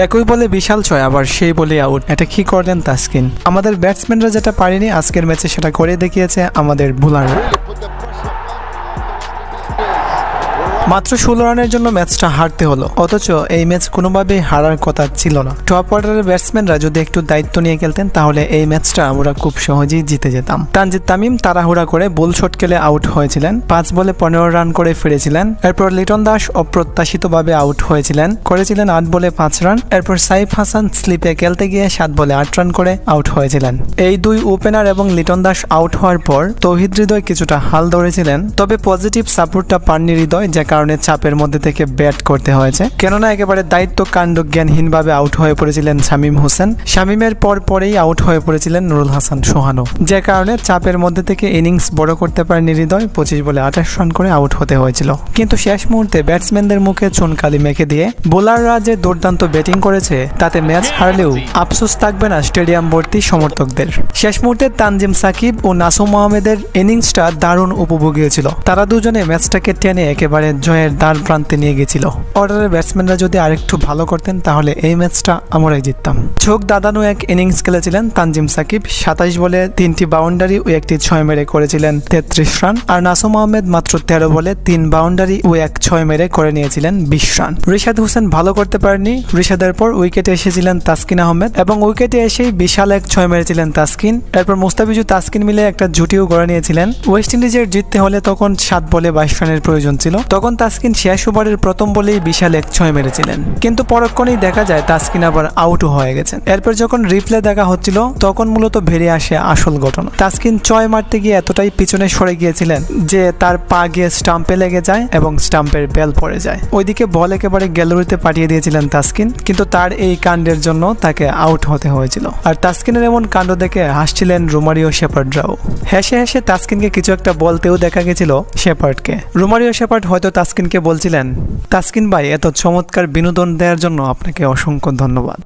একই বলে বিশাল ছয়, আবার সেই বলে আউট। এটা কি করলেন তাসকিন? আমাদের ব্যাটসম্যানরা যেটা পারেনি আজকের ম্যাচে সেটা করে দেখিয়েছে আমাদের বোলাররা। মাত্র 16 রানের জন্য ম্যাচটা হারতে হলো, অথচ এই ম্যাচ কোনোভাবেই হারার কথা ছিল না। টপ অর্ডারের ব্যাটসম্যানরা যদি একটু দায়িত্ব নিয়ে খেলতেন তাহলে এই ম্যাচটা আমরা খুব সহজেই জিতে যেতাম। তানজিদ তামিম তাড়াহুড়া করে বোল শট খেলে আউট হয়েছিলেন, 5 বলে 15 রান করে ফিরেছিলেন। এরপর লিটন দাস অপ্রত্যাশিতভাবে আউট হয়েছিলেন, করেছিলেন 8 বলে 5 রান। এরপর সাইফ হাসান স্লিপে খেলতে গিয়ে 7 বলে 8 রান করে আউট হয়েছিলেন। এই দুই ওপেনার এবং লিটন দাস আউট হওয়ার পর তৌহিদ হৃদয় কিছুটা হাল ধরেছিলেন, তবে পজিটিভ সাপোর্টটা পাননি হৃদয়, যে কারণে চাপের মধ্যে থেকে ব্যাট করতে হয়েছে। কেননা একেবারে দায়িত্ব কাণ্ড জ্ঞানহীনভাবে আউট হয়ে পড়েছিলেন শামীম হোসেন। শামীমের পরেই আউট হয়ে পড়েছিলেন নুরুল হাসান সোহানও, যে কারণে চাপের মধ্যে থেকে ইনিংস বড় করতে পারেনি হৃদয়। 25 বলে 28 রান করে আউট হতে হয়েছিল। কিন্তু শেষ মুহূর্তে ব্যাটসম্যানদের মুখে চুনকালি মেখে দিয়ে বোলাররা যে দুর্দান্ত ব্যাটিং করেছে তাতে ম্যাচ হারলেও আফসোস থাকবে না স্টেডিয়াম ভর্তি সমর্থকদের। শেষ মুহূর্তে তানজিম সাকিব ও নাসুম আহমেদের ইনিংসটা দারুণ উপভোগী ছিল। তারা দুজনে ম্যাচটাকে টেনে একেবারে জয়ের দ্বার প্রান্তে নিয়ে গেছিল। অর্ডারের ব্যাটসম্যানরা যদি আরেকটু ভালো করতেন তাহলে এই ম্যাচটা আমরাই জিততাম। চোখ দাদানো এক ইনিংস খেলেছিলেন তানজিম সাকিব, 27 বলে 3টি বাউন্ডারি ও একটি 6 মেরে করেছিলেন 33 রান। আর নাসুম আহমেদ মাত্র 13 বলে 3 বাউন্ডারি ও 1 6 মেরে করে নিয়েছিলেন 20 রান। রিশাদ হোসেন ভালো করতে পারেননি। রিশাদের পর উইকেটে এসেছিলেন তাসকিন আহমেদ এবং উইকেটে এসেই বিশাল এক 6 মেরেছিলেন তাসকিন। এরপর মুস্তাফিজুর তাসকিন মিলে একটা জুটিও গড়ে নিয়েছিলেন। ওয়েস্ট ইন্ডিজের জিততে হলে তখন 7 বলে 22 রানের প্রয়োজন ছিল। তখন তাসকিন শেষ ওভারের প্রথম বলেই বিশাল এক 6 মেরেছিলেন, কিন্তু পরক্ষণেই দেখা যায় তাসকিন আবার আউটও হয়ে গেছেন। এরপর যখন রিপ্লে দেখা হচ্ছিল তখন মূলত বেরিয়ে আসে আসল ঘটনা। তাসকিন 6 মারতে গিয়ে এতটাই পিছনে সরে গিয়েছিলেন যে তার পা গিয়ে স্টাম্পে লেগে যায় এবং স্টাম্পের বেল পড়ে যায়। ওইদিকে বল একেবারে গ্যালারিতে পাঠিয়ে দিয়েছিলেন তাসকিন, কিন্তু তার এই কাণ্ডের জন্য তাকে আউট হতে হয়েছিল। আর তাসকিনের এমন কাণ্ড দেখে হাসছিলেন রোমারিও শেপার্ডরাও। হেসে হেসে তাসকিনকে কিছু একটা বলতেও দেখা গেছিল শেপার্ডকে। রোমারিও শেপার্ড হয়তো তাসকিনকে বলছিলেন, তাসকিন ভাই এত চমৎকার বিনোদন দেওয়ার জন্য আপনাকে অসংখ্য ধন্যবাদ।